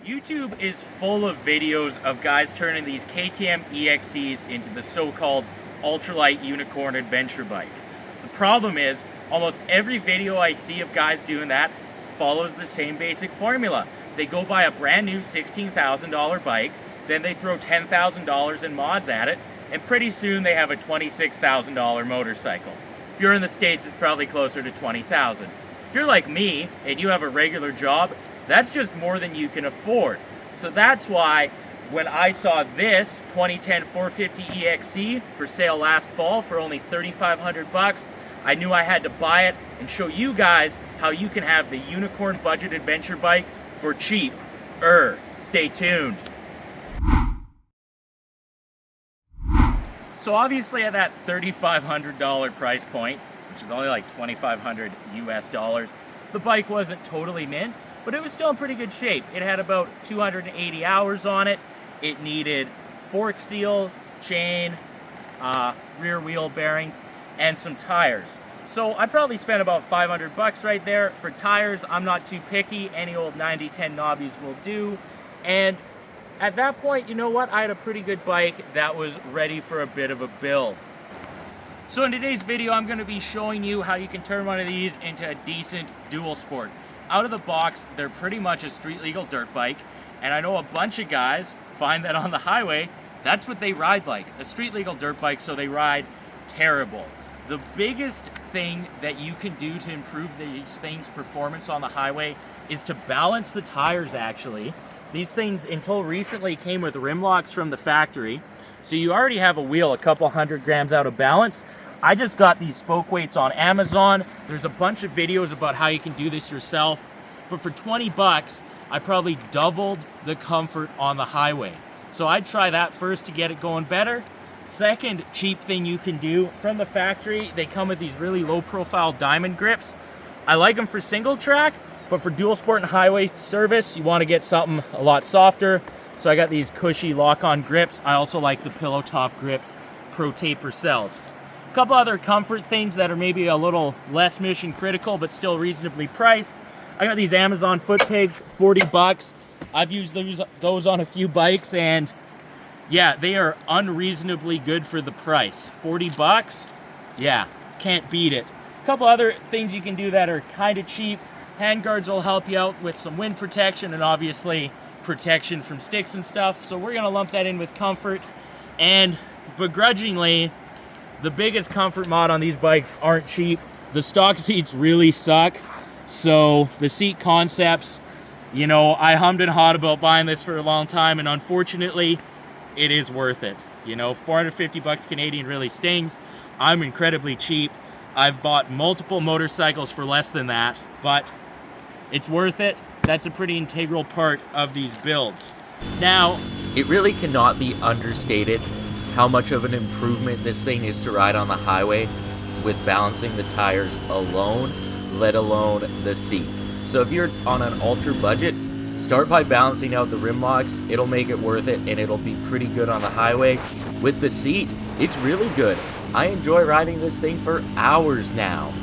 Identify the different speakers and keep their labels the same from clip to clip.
Speaker 1: YouTube is full of videos of guys turning these KTM EXCs into the so-called ultralight unicorn adventure bike. The problem is, almost every video I see of guys doing that follows the same basic formula. They go buy a brand new $16,000 bike, then they throw $10,000 in mods at it, and pretty soon they have a $26,000 motorcycle. If you're in the States, it's probably closer to $20,000. If you're like me and you have a regular job, that's just more than you can afford. So that's why when I saw this 2010 450 EXC for sale last fall for only $3,500, I knew I had to buy it and show you guys how you can have the unicorn budget adventure bike for cheap. Stay tuned. So obviously at that $3,500 price point, which is only like $2,500 US dollars, the bike wasn't totally mint, but it was still in pretty good shape. It had about 280 hours on it. It needed fork seals, chain, rear wheel bearings, and some tires. So I probably spent about $500 right there. For tires, I'm not too picky. Any old 90-10 knobbies will do. And at that point, you know what? I had a pretty good bike that was ready for a bit of a build. So in today's video, I'm going to be showing you how you can turn one of these into a decent dual sport. Out of the box, they're pretty much a street legal dirt bike, and I know a bunch of guys find that on the highway, that's what they ride like, a street legal dirt bike, so they ride terrible. The biggest thing that you can do to improve these things' performance on the highway is to balance the tires, actually. These things, until recently, came with rim locks from the factory, so you already have a wheel a couple 100 grams out of balance. I just got these spoke weights on Amazon. There's a bunch of videos about how you can do this yourself, but for 20 bucks, I probably doubled the comfort on the highway. So I'd try that first to get it going better. Second cheap thing you can do, from the factory, they come with these really low profile diamond grips. I like them for single track, but for dual sport and highway service, you want to get something a lot softer. So I got these cushy lock-on grips. I also like the Pillow Top Grips Pro Taper cells. A couple other comfort things that are maybe a little less mission critical, but still reasonably priced. I got these Amazon foot pegs, 40 bucks. I've used those on a few bikes, and yeah, they are unreasonably good for the price. 40 bucks? Yeah, can't beat it. A couple other things you can do that are kind of cheap. Handguards will help you out with some wind protection and obviously protection from sticks and stuff. So we're gonna lump that in with comfort. And begrudgingly, the biggest comfort mod on these bikes aren't cheap. The stock seats really suck. So the seat concepts, you know, I hummed and hawed about buying this for a long time, and unfortunately, it is worth it. You know, 450 bucks Canadian really stings. I'm incredibly cheap. I've bought multiple motorcycles for less than that, but it's worth it. That's a pretty integral part of these builds. Now,
Speaker 2: it really cannot be understated how much of an improvement this thing is to ride on the highway with balancing the tires alone, let alone the seat. So if you're on an ultra budget, start by balancing out the rim locks. It'll make it worth it, and it'll be pretty good on the highway. With the seat, it's really good. I enjoy riding this thing for hours now.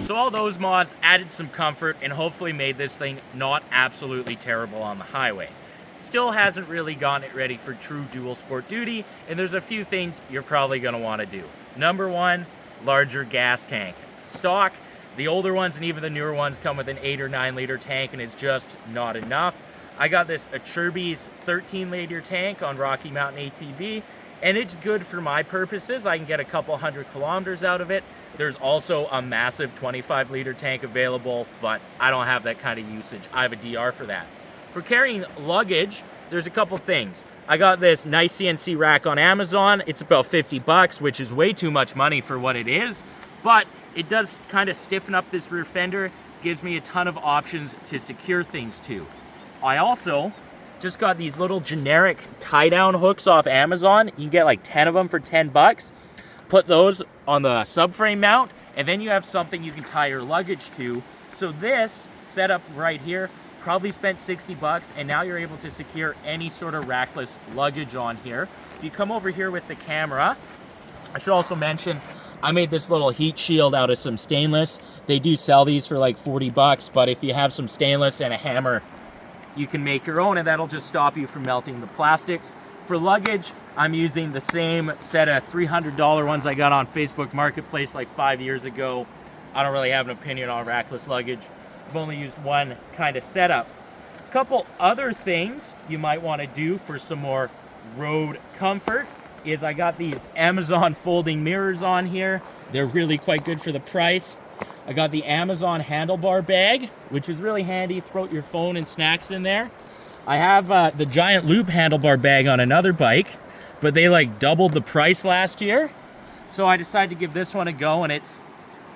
Speaker 1: So all those mods added some comfort and hopefully made this thing not absolutely terrible on the highway. Still hasn't really gotten it ready for true dual sport duty, and there's a few things you're probably going to want to do. Number one, larger gas tank. Stock, the older ones and even the newer ones come with an 8 or 9 liter tank, and it's just not enough. I got this Acerbis 13 liter tank on Rocky Mountain ATV, and it's good for my purposes. I can get a couple 100 kilometers out of it. There's also a massive 25 liter tank available, but I don't have that kind of usage. I have a DR for that. For carrying luggage, there's a couple things. I got this nice CNC rack on Amazon. It's about 50 bucks, which is way too much money for what it is, but it does kind of stiffen up this rear fender, gives me a ton of options to secure things to. I also just got these little generic tie-down hooks off Amazon. You can get like 10 of them for 10 bucks. Put those on the subframe mount, and then you have something you can tie your luggage to. So this setup right here probably spent 60 bucks, and now you're able to secure any sort of rackless luggage on here. If you come over here with the camera, I should also mention I made this little heat shield out of some stainless. They do sell these for like 40 bucks, but if you have some stainless and a hammer, you can make your own, and that'll just stop you from melting the plastics. For luggage, I'm using the same set of $300 ones I got on Facebook Marketplace like 5 years ago. I don't really have an opinion on rackless luggage. I've only used one kind of setup. A couple other things you might want to do for some more road comfort is I got these Amazon folding mirrors on here. They're really quite good for the price. I got the Amazon handlebar bag, which is really handy. Throw your phone and snacks in there. I have the giant loop handlebar bag on another bike, but they like doubled the price last year. So I decided to give this one a go, and it's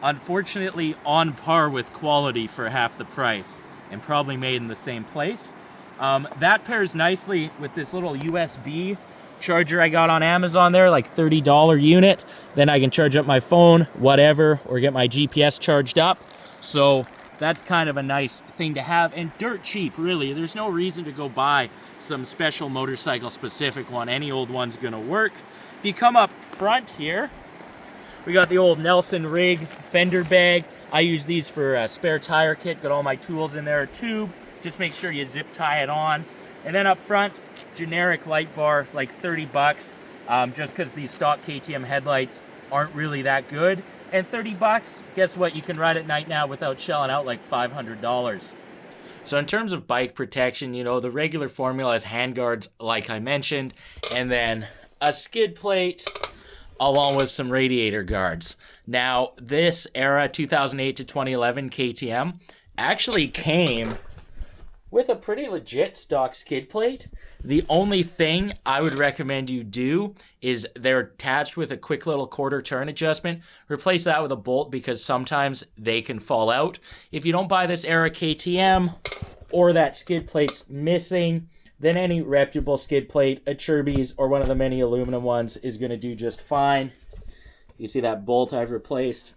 Speaker 1: unfortunately on par with quality for half the price and probably made in the same place. That pairs nicely with this little USB charger I got on Amazon there, like $30 unit. Then I can charge up my phone, whatever, or get my GPS charged up. So that's kind of a nice thing to have, and dirt cheap, really. There's no reason to go buy some special motorcycle specific one. Any old one's gonna work. If you come up front here, we got the old Nelson rig fender bag. I use these for a spare tire kit. Got all my tools in there, a tube. Just make sure you zip tie it on. And then up front, generic light bar, like 30 bucks, just because these stock KTM headlights aren't really that good. And 30 bucks, guess what? You can ride at night now without shelling out like $500. So in terms of bike protection, you know, the regular formula is handguards, like I mentioned, and then a skid plate, along with some radiator guards. Now, this era, 2008 to 2011 KTM, actually came with a pretty legit stock skid plate. The only thing I would recommend you do is they're attached with a quick little quarter turn adjustment. Replace that with a bolt because sometimes they can fall out. If you don't buy this era KTM or that skid plate's missing, then any reputable skid plate, a Chirby's or one of the many aluminum ones is going to do just fine. You see that bolt I've replaced.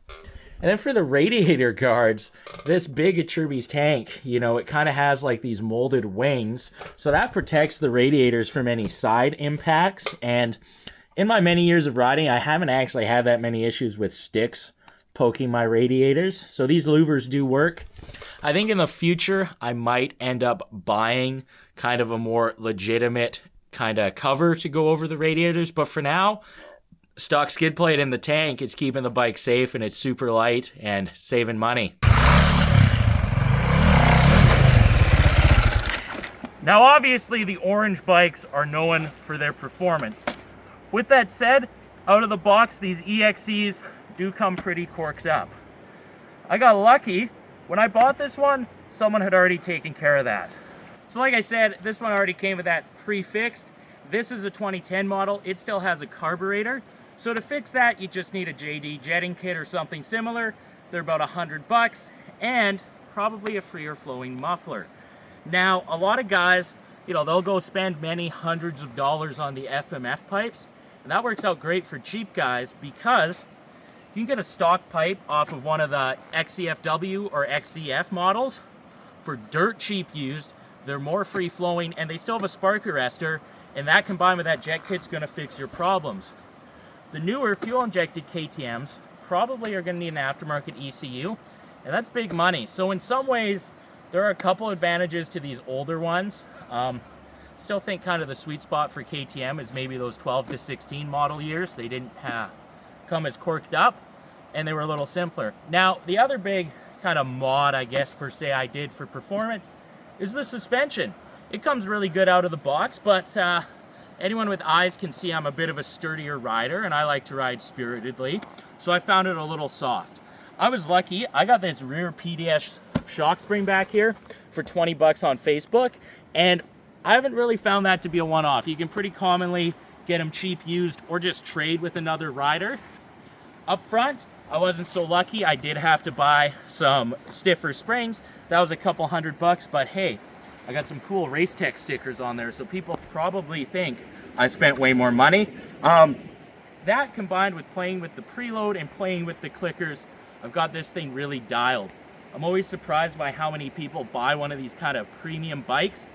Speaker 1: And then for the radiator guards, this big Chirby's tank, you know, it kind of has like these molded wings. So that protects the radiators from any side impacts. And in my many years of riding, I haven't actually had that many issues with sticks poking my radiators. So these louvers do work. I think in the future, I might end up buying kind of a more legitimate kind of cover to go over the radiators. But for now, stock skid plate in the tank is keeping the bike safe, and it's super light and saving money. Now obviously the orange bikes are known for their performance. With that said, out of the box these EXCs do come pretty corked up. I got lucky. When I bought this one, someone had already taken care of that. So like I said, this one already came with that prefixed. This is a 2010 model. It still has a carburetor. So to fix that, you just need a JD jetting kit or something similar. They're about $100 and probably a freer flowing muffler. Now, a lot of guys, you know, they'll go spend many hundreds of dollars on the FMF pipes, and that works out great for cheap guys because you can get a stock pipe off of one of the XCFW or XCF models for dirt cheap used. They're more free flowing and they still have a spark arrestor, and that combined with that jet kit's gonna fix your problems. The newer fuel-injected KTMs probably are going to need an aftermarket ECU, and that's big money. So in some ways, there are a couple advantages to these older ones. Still think kind of the sweet spot for KTM is maybe those 12 to 16 model years. They didn't come as corked up, and they were a little simpler. Now, the other big kind of mod, I guess, per se, I did for performance is the suspension. It comes really good out of the box, but anyone with eyes can see I'm a bit of a sturdier rider, and I like to ride spiritedly, so I found it a little soft. I was lucky. I got this rear PDS shock spring back here for 20 bucks on Facebook, and I haven't really found that to be a one-off. You can pretty commonly get them cheap used or just trade with another rider. Up front, I wasn't so lucky. I did have to buy some stiffer springs. That was a couple $100, but hey, I got some cool Race Tech stickers on there, so people probably think I spent way more money. That combined with playing with the preload and playing with the clickers, I've got this thing really dialed. I'm always surprised by how many people buy one of these kind of premium bikes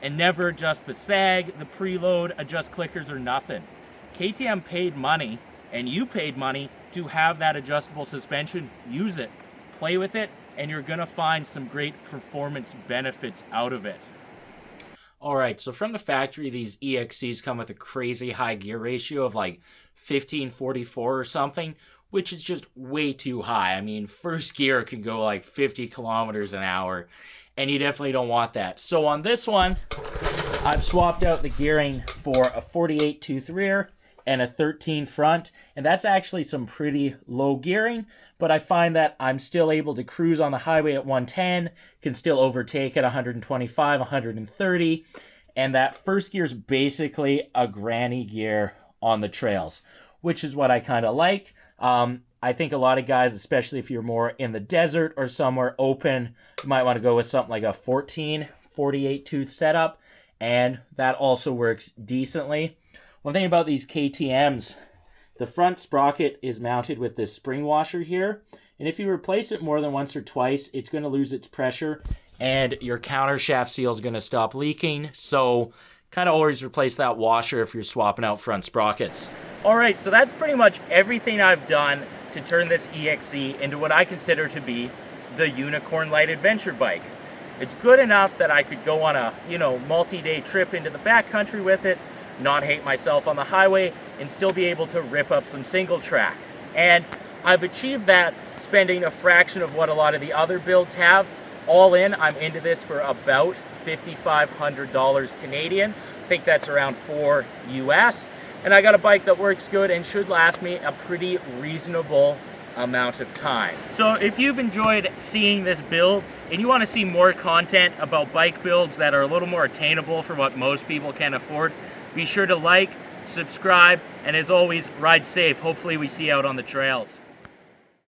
Speaker 1: and never adjust the sag, the preload, adjust clickers or nothing. KTM paid money, and you paid money to have that adjustable suspension. Use it, play with it, and you're gonna find some great performance benefits out of it. All right, so from the factory, these EXCs come with a crazy high gear ratio of like 1544 or something, which is just way too high. I mean, first gear can go like 50 kilometers an hour, and you definitely don't want that. So on this one, I've swapped out the gearing for a 48 tooth rear and a 13 front, and that's actually some pretty low gearing, but I find that I'm still able to cruise on the highway at 110, can still overtake at 125, 130, and that first gear is basically a granny gear on the trails, which is what I kind of like. I think a lot of guys, especially if you're more in the desert or somewhere open, you might want to go with something like a 48 tooth setup, and that also works decently. One thing about these KTMs, the front sprocket is mounted with this spring washer here, and if you replace it more than once or twice, it's going to lose its pressure, and your counter shaft seal is going to stop leaking, so kind of always replace that washer if you're swapping out front sprockets. All right, so that's pretty much everything I've done to turn this EXC into what I consider to be the Unicorn Light Adventure bike. It's good enough that I could go on a, multi-day trip into the backcountry with it, not hate myself on the highway, and still be able to rip up some single track. And I've achieved that spending a fraction of what a lot of the other builds have. All in, I'm into this for about $5,500 Canadian. I think that's around $4 US. And I got a bike that works good and should last me a pretty reasonable amount of time. So if you've enjoyed seeing this build and you want to see more content about bike builds that are a little more attainable for what most people can afford, be sure to like, subscribe, and as always, ride safe. Hopefully we see you out on the trails.